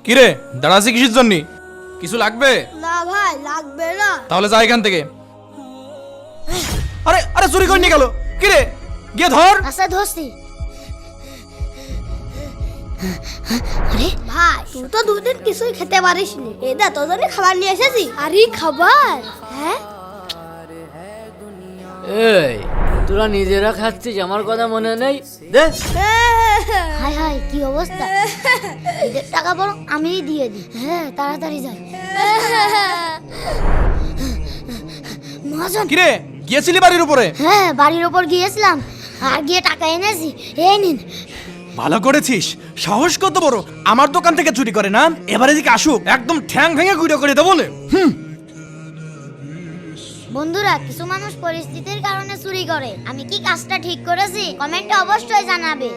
কিরে দাঁড়াছি কিসের জন্য? কিছু লাগবে? না ভাই লাগবে না। তাহলে যা এখান থেকে। আরে আরে চুরি করে নিয়ে গেল। কিরে গিয়ে ধর। আচ্ছা ধরছি। আরে ভাই তুই তো দুদিন কিছুই খেতে পারিস নি, এই দা তোর জন্য খাবার নিয়ে এসেছি। আরে খাবার? হ্যাঁ এই তোরা নিজেরা খাচ্ছিস, আমার কথা মনে নেই? দে। হাই হাই কি অবস্থা, ঈদের টাকা বরং আমিই দিয়ে দিই। হ্যাঁ তাড়াতাড়ি যাই। মহাজন। কিরে গিয়েছিলি বাড়ির উপরে? হ্যাঁ বাড়ির ওপর গিয়েছিলাম, আর গিয়ে টাকা এনেছি। এই নিন। ভালো করেছিস, সাহস কত বড়, আমার দোকান থেকে চুরি করে না? এবারে দিকে আসুক, একদম ঠ্যাং ভেঙে গুঁড়ো করে দেবো বলে। বন্ধুরা, কিছু মানুষ পরিস্থিতির কারণে চুরি করে। আমি কি কাজটা ঠিক করেছি? কমেন্টে অবশ্যই জানাবে।